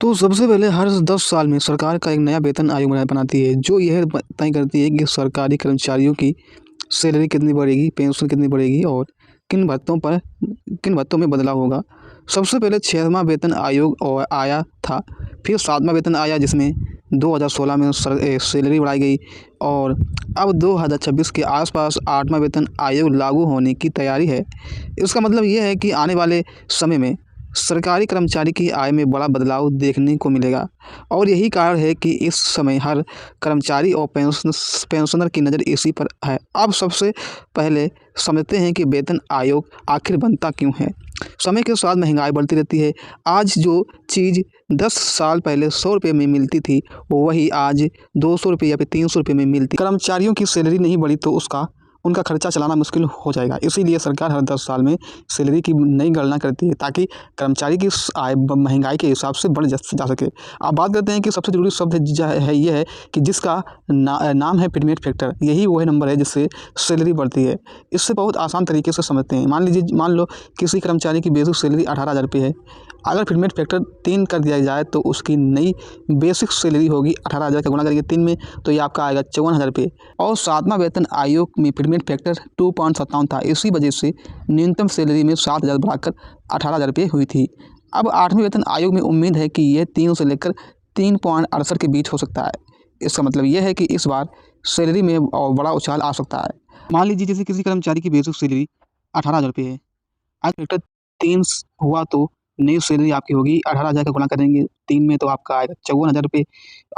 तो सबसे पहले हर 10 साल में सरकार का एक नया वेतन आयोग बनाती है, जो यह तय करती है कि सरकारी कर्मचारियों की सैलरी कितनी बढ़ेगी, पेंशन कितनी बढ़ेगी और किन भत्तों में बदलाव होगा। सबसे पहले 6वां वेतन आयोग आया था, फिर 7वां वेतन आया जिसमें 2016 में सैलरी बढ़ाई गई और अब 2026 के आसपास 8वां वेतन आयोग लागू होने की तैयारी है। इसका मतलब ये है कि आने वाले समय में सरकारी कर्मचारी की आय में बड़ा बदलाव देखने को मिलेगा और यही कारण है कि इस समय हर कर्मचारी और पेंशनर की नज़र इसी पर है। अब सबसे पहले समझते हैं कि वेतन आयोग आखिर बनता क्यों है। समय के साथ महंगाई बढ़ती रहती है। आज जो चीज़ 10 साल पहले 100 रुपये में मिलती थी, वही आज 200 रुपये या फिर 300 रुपये में मिलती। कर्मचारियों की सैलरी नहीं बढ़ी तो उनका खर्चा चलाना मुश्किल हो जाएगा। इसीलिए सरकार हर 10 साल में सैलरी की नई गणना करती है ताकि कर्मचारी की आय महंगाई के हिसाब से बढ़ जा सके। अब बात करते हैं कि सबसे ज़रूरी शब्द ये है कि जिसका नाम है प्रीमियम फैक्टर। यही वही नंबर है जिससे सैलरी बढ़ती है। इससे बहुत आसान तरीके से समझते हैं। मान लो किसी कर्मचारी की बेसिक सैलरी 18,000 रुपये है। अगर प्रीमियम फैक्टर 3 कर दिया जाए तो उसकी नई बेसिक सैलरी होगी 18,000 का गुणा करेंगे 3 में तो ये आपका आएगा 54,000 रुपये। और 7वां वेतन आयोग में प्रीमियम फैक्टर 2.57 था। इसी वजह से न्यूनतम सैलरी में 7,000 बढ़ाकर 18,000 रुपये हुई थी। अब 8वें वेतन आयोग में उम्मीद है कि यह 3 से लेकर 3.68 के बीच हो सकता है। इसका मतलब यह है कि इस बार सैलरी में और बड़ा उछाल आ सकता है। मान लीजिए जैसे किसी कर्मचारी की बेसिक सैलरी 18,000 रुपये है। आज फैक्टर 3 हुआ तो नई सैलरी आपकी होगी 18,000 का गुणा करेंगे 3 में तो आपका आएगा 54,000 रुपये।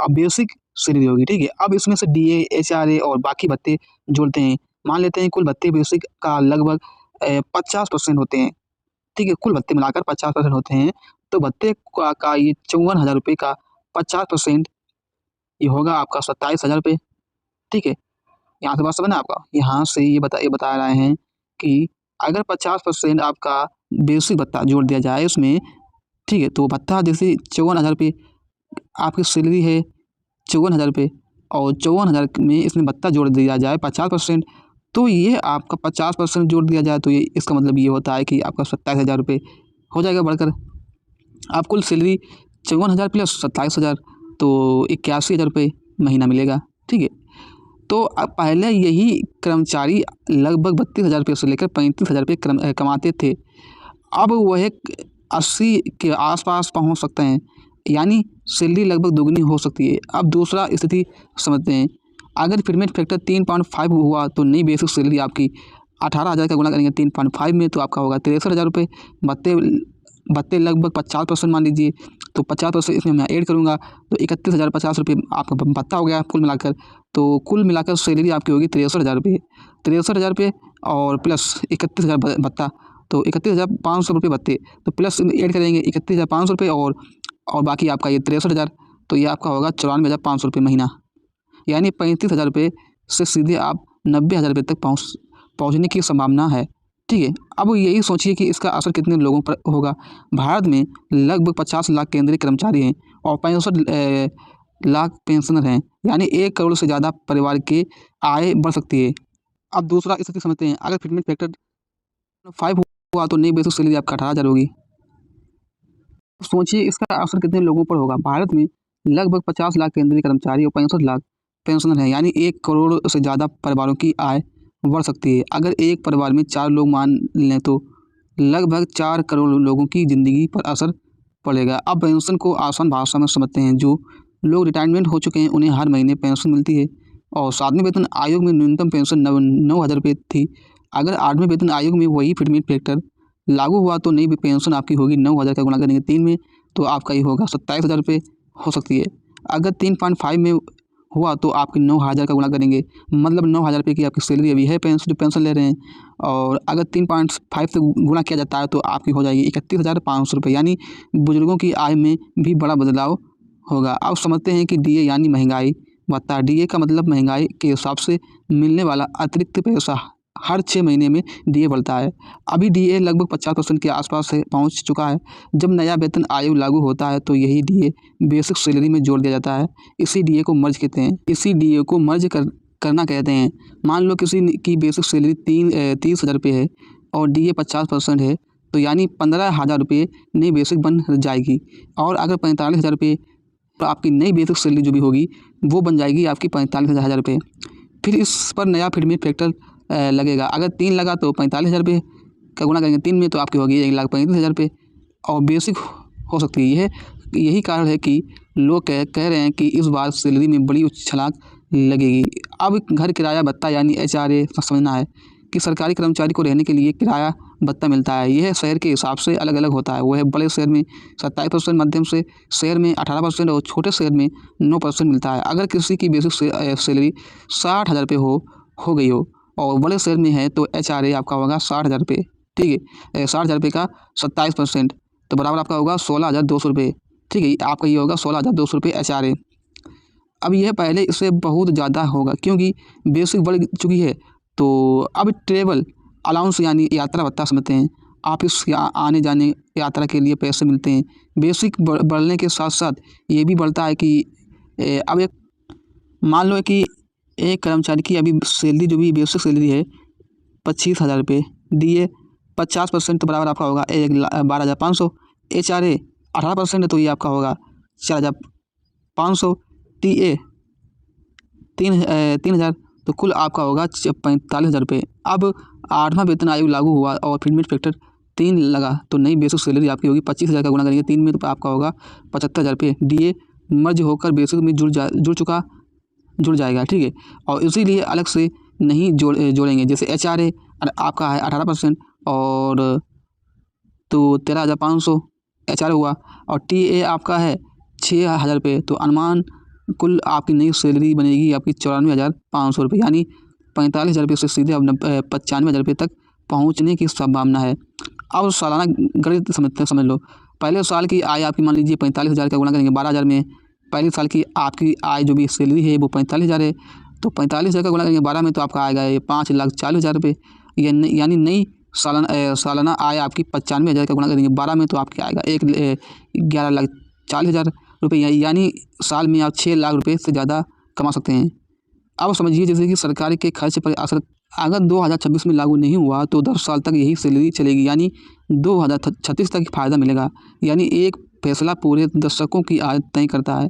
अब बेसिक सैलरी होगी, ठीक है। अब इसमें से डीए, एचआरए और बाकी भत्ते जोड़ते हैं। मान लेते हैं कुल भत्ते बेसिक का लगभग 50% होते हैं, ठीक है। कुल भत्ते मिलाकर 50% होते हैं तो भत्ते का ये 54,000 रुपये का 50% ये होगा आपका 27,000 रुपये, ठीक है। यहाँ से बात समझ ना आपका। यहाँ से ये बता रहे हैं कि अगर 50% आपका बेसिक भत्ता जोड़ दिया जाए उसमें, ठीक है, तो भत्ता जैसे 54,000 रुपये आपकी सैलरी है 54,000 रुपये और 54,000 में इसमें भत्ता जोड़ दिया जाए 50%, तो ये आपका 50% जोड़ दिया जाए तो ये इसका मतलब ये होता है कि आपका 27,000 रुपये हो जाएगा बढ़कर। आप कुल सैलरी 54,000 प्लस 27,000 तो 81,000 रुपये महीना मिलेगा, ठीक है। तो अब पहले यही कर्मचारी लगभग 32,000 रुपये से लेकर 35,000 रुपये कमाते थे। अब वह 80 के आसपास पहुंच सकते हैं, यानी सैलरी लगभग दोगुनी हो सकती है। अब दूसरा स्थिति समझते हैं। अगर प्रीमियम फैक्टर 3.5 हुआ तो नई बेसिक सैलरी आपकी 18,000 का गुणा करेंगे 3.5 में तो आपका होगा 63,000 रुपये। भत्ते लगभग 50% मान लीजिए तो 50% इसमें मैं ऐड करूँगा तो 31,050 रुपये आपका भत्ता हो गया कुल मिलाकर। तो कुल मिलाकर सैलरी आपकी होगी 63,000 रुपये। 63,000 रुपये और प्लस 31,000 भत्ता तो 31,500 रुपये भत्ते, तो प्लस ऐड करेंगे 31,500 रुपये और बाकी आपका ये 63,000 तो ये आपका होगा 94,500 रुपये महीना। यानी 35,000 रुपये से सीधे आप 90,000 रुपये तक पहुँचने की संभावना है, ठीक है। अब यही सोचिए कि इसका असर कितने लोगों पर होगा। भारत में लगभग 50 लाख केंद्रीय कर्मचारी हैं और 65 लाख पेंशनर हैं, यानी 1 करोड़ से ज़्यादा परिवार की आय बढ़ सकती है। अब दूसरा स्थिति समझते हैं। अगर फिटमेंट फैक्टर 5 हुआ तो नई बेसिक सैलरी आपका 18,000 होगी। सोचिए इसका असर कितने लोगों पर होगा। भारत में लगभग 50 लाख केंद्रीय कर्मचारी और 65 लाख पेंशनर हैं, यानी 1 करोड़ से ज़्यादा परिवारों की आय बढ़ सकती है। अगर एक परिवार में 4 लोग मान लें तो लगभग 4 करोड़ लोगों की ज़िंदगी पर असर पड़ेगा। अब पेंशन को आसान भाषा में समझते हैं। जो लोग रिटायरमेंट हो चुके हैं उन्हें हर महीने पेंशन मिलती है और 7वें वेतन आयोग में न्यूनतम पेंशन 9,000 रुपये थी। अगर 8वें वेतन आयोग में वही फिटमेंट फैक्टर लागू हुआ तो नई पेंशन आपकी होगी 9,000 का गुणा करेंगे 3 में तो आपका ये होगा 27,000 रुपये हो सकती है। अगर 3.5 में हुआ तो आपकी 9,000 का गुणा करेंगे, मतलब 9,000 रुपये की आपकी सैलरी अभी है जो पेंशन ले रहे हैं। और अगर 3.5 से गुणा किया जाता है तो आपकी हो जाएगी 31,500 रुपये, यानी बुजुर्गों की आय में भी बड़ा बदलाव होगा। अब समझते हैं कि डीए यानी महंगाई भत्ता। डीए का मतलब महंगाई के हिसाब से मिलने वाला अतिरिक्त पैसा। हर 6 महीने में डीए बढ़ता है। अभी डीए लगभग 50% के आसपास से पहुंच चुका है। जब नया वेतन आयोग लागू होता है तो यही डीए बेसिक सैलरी में जोड़ दिया जाता है। इसी डीए को मर्ज कहते हैं। इसी डीए को मर्ज करना कहते हैं। मान लो किसी की बेसिक सैलरी 30,000 रुपये है और डीए 50% है तो यानी 15,000 रुपये नई बेसिक बन जाएगी। और अगर 45,000 रुपये तो आपकी नई बेसिक सैलरी जो भी होगी वो बन जाएगी आपकी 45,000 रुपये। फिर इस पर नया फिटमेंट फैक्टर लगेगा। अगर 3 लगा तो 45,000 रुपये का गुणा करेंगे 3 में तो आपकी होगी 1,35,000 रुपये और बेसिक हो सकती है। यही कारण है कि लोग कह रहे हैं कि इस बार सैलरी में बड़ी उछाल लगेगी। अब घर किराया भत्ता यानी HRA समझना है कि सरकारी कर्मचारी को रहने के लिए किराया भत्ता मिलता है। यह शहर के हिसाब से अलग अलग होता है। वो है बड़े शहर में 27%, मध्यम से शहर में 18% और छोटे शहर में 9% मिलता है। अगर किसी की बेसिक सैलरी 60,000 रुपये हो गई हो और बड़े शहर में है तो HRA आपका होगा 60,000 रुपये। ठीक है, 60,000 रुपये का 27% तो बराबर आपका होगा 16,200 रुपये। ठीक है, आपका ये होगा 16,200 रुपये HRA। अब यह पहले इससे बहुत ज़्यादा होगा क्योंकि बेसिक बढ़ चुकी है। तो अब ट्रेवल अलाउंस यानी यात्रा भत्ता समझते हैं। ऑफिस या आने जाने यात्रा के लिए पैसे मिलते हैं। बेसिक बढ़ने के साथ साथ ये भी बढ़ता है कि अब एक मान लो कि एक कर्मचारी की अभी सैलरी जो भी बेसिक सैलरी है 25,000 रुपये दिए 50% तो बराबर आपका होगा 12,500। HRA 18% है तो ये आपका होगा 4,500। TA 3,000 तो कुल आपका होगा 45,000 रुपये। अब 8वां वेतन आयोग लागू हुआ और फिटमेंट फैक्टर 3 लगा तो नई बेसिक सैलरी आपकी होगी 25,000 का गुणा करेंगे 3 में तो आपका होगा 75,000 रुपये। DA मर्ज होकर बेसिक में जुड़ जाएगा। ठीक है, और इसीलिए अलग से नहीं जोड़ेंगे। जैसे HRA आपका है 18% और तो 13,500 HRA हुआ और TA आपका है 6,000 रुपये तो अनुमान कुल आपकी नई सैलरी बनेगी आपकी 94,500 रुपये यानी 45,000 रुपये से सीधे अब 95,000 रुपये तक पहुंचने की संभावना है। अब सालाना गणित समझ लो। पहले साल की आय आपकी मान लीजिए 45,000 का गुणा करेंगे 12,000 में। पहले साल की आपकी आय जो भी सैलरी है वो 45,000 है तो 45,000 का गुणा करेंगे 12 में तो आपका आएगा ये 5,40,000 रुपये। यानी नई सालाना आय आपकी 95,000 का गुणा करेंगे 12 में तो आपके आएगा 11,40,000 रुपये। यानी साल में आप 6 लाख रुपये से ज़्यादा कमा सकते हैं। अब समझिए जैसे कि सरकार के खर्च पर असर अगर 2026 में लागू नहीं हुआ तो 10 साल तक यही सैलरी चलेगी यानी 2036 तक फ़ायदा मिलेगा। यानी एक फैसला पूरे दशकों की आय तय करता है।